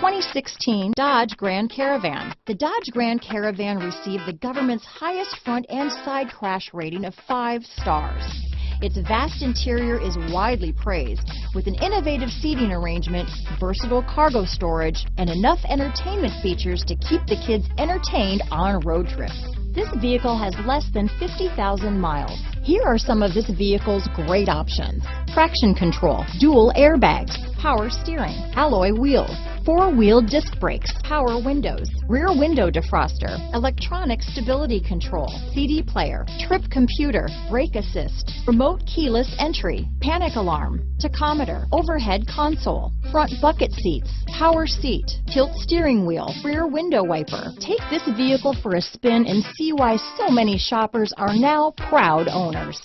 2016 Dodge Grand Caravan. The Dodge Grand Caravan received the government's highest front and side crash rating of 5 stars. Its vast interior is widely praised, with an innovative seating arrangement, versatile cargo storage, and enough entertainment features to keep the kids entertained on road trips. This vehicle has less than 50,000 miles. Here are some of this vehicle's great options: traction control, dual airbags, power steering, alloy wheels, 4-wheel disc brakes, power windows, rear window defroster, electronic stability control, CD player, trip computer, brake assist, remote keyless entry, panic alarm, tachometer, overhead console, front bucket seats, power seat, tilt steering wheel, rear window wiper. Take this vehicle for a spin and see why so many shoppers are now proud owners.